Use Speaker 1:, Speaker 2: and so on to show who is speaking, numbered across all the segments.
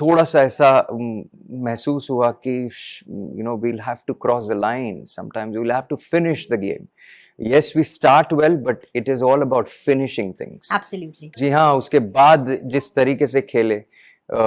Speaker 1: थोड़ा सा ऐसा महसूस हुआ कि we'll have to cross the line. Sometimes we'll have to finish the game. Yes, we start well, but it is all about finishing things.
Speaker 2: Absolutely.
Speaker 1: जी हाँ, उसके बाद जिस तरीके से खेले,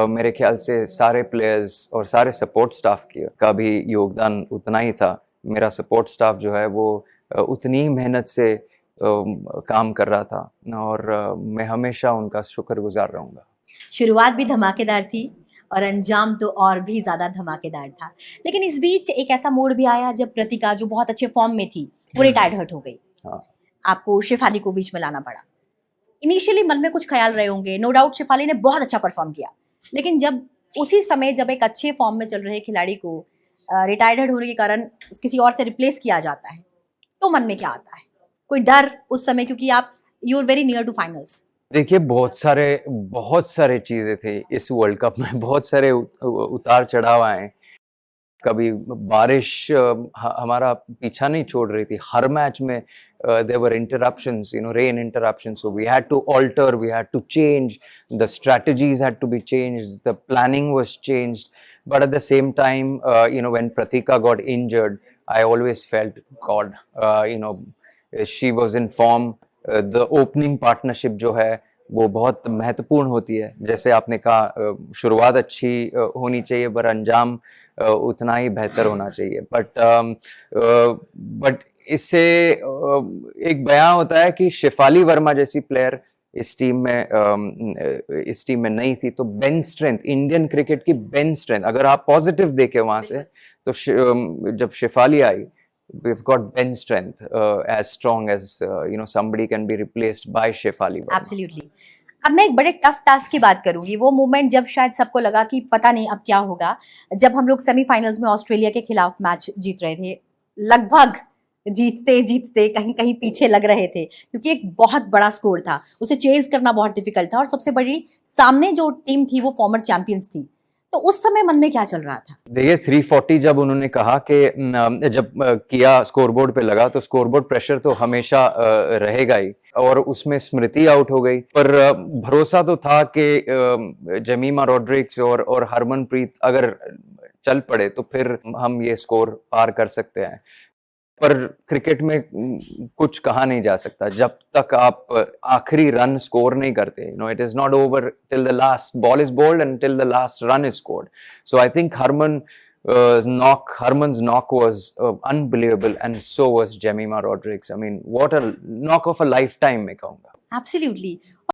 Speaker 1: मेरे ख्याल से सारे प्लेयर्स और सारे सपोर्ट स्टाफ का भी योगदान उतना ही था। मेरा सपोर्ट स्टाफ जो है वो उतनी ही मेहनत से काम कर रहा था और मैं हमेशा उनका शुक्रगुजार रहूँगा।
Speaker 2: शुरुआत भी धमाकेदार थी और अंजाम तो और भी ज़्यादा धमाकेदार था। लेकिन इस बीच एक ऐसा मोड़ भी आया जब प्रतिका, जो बहुत अच्छे फॉर्म में थी, वो रिटायर्ड हर्ट हो गई।
Speaker 1: हाँ।
Speaker 2: आपको शेफाली को बीच में लाना पड़ा। इनिशियली मन में कुछ ख्याल रहे होंगे, नो डाउट शेफाली ने बहुत अच्छा परफॉर्म किया, लेकिन जब उसी समय जब एक अच्छे फॉर्म में चल रहे खिलाड़ी को रिटायर्ड होने के कारण किसी और से रिप्लेस किया जाता है, तो मन में क्या आता है? कोई डर उस समय, क्योंकि आप you are very near to finals.
Speaker 1: देखिए, बहुत सारे चीज़ें थे इस वर्ल्ड कप में, बहुत सारे उतार चढ़ाव आए। कभी बारिश हमारा पीछा नहीं छोड़ रही थी। हर मैच में there were interruptions, rain interruptions. So we had to alter, we had to change. The strategies had to be changed. The planning was changed. But at the same time, when Pratika got injured, I always felt, God, she was in form. The opening partnership जो है वो बहुत महत्वपूर्ण होती है। जैसे आपने कहा, शुरुआत अच्छी होनी चाहिए पर अंजाम उतना ही बेहतर होना चाहिए। बट इससे एक बयां होता है कि शेफाली वर्मा जैसी प्लेयर इस टीम में नहीं थी, तो बेंच स्ट्रेंथ, इंडियन क्रिकेट की बेंच स्ट्रेंथ अगर आप पॉजिटिव देखें वहां से, तो जब शेफाली आई, we've got bench strength as strong as somebody can be replaced by Shefali Verma.
Speaker 2: Absolutely. अब मैं एक बड़े टफ टास्क की बात करूंगी। वो मोमेंट जब शायद सबको लगा कि पता नहीं अब क्या होगा, जब हम लोग सेमीफाइनल्स में ऑस्ट्रेलिया के खिलाफ मैच जीत रहे थे, लगभग जीतते जीतते कहीं कहीं पीछे लग रहे थे, क्योंकि एक बहुत बड़ा स्कोर था, उसे चेज करना बहुत डिफिकल्ट था, और सबसे बड़ी सामने जो टीम थी वो फॉर्मर चैंपियंस थी। तो उस समय मन में क्या चल रहा था?
Speaker 1: देखिए, 340 जब उन्होंने कहा कि जब किया स्कोरबोर्ड पे लगा, तो स्कोरबोर्ड प्रेशर तो हमेशा रहेगा ही, और उसमें स्मृति आउट हो गई। पर भरोसा तो था कि जमीमा रॉड्रिक्स और हरमनप्रीत अगर चल पड़े तो फिर हम ये स्कोर पार कर सकते हैं। पर क्रिकेट में कुछ कहा नहीं जा सकता जब तक आप आखिरी रन स्कोर नहीं करते। It is not over till the last ball is bowled and till the last run is scored. So I think Harman's knock was unbelievable, and so was Jemima Rodrigues. I mean, what a knock of a lifetime, मैं कहूँगा।
Speaker 2: Absolutely.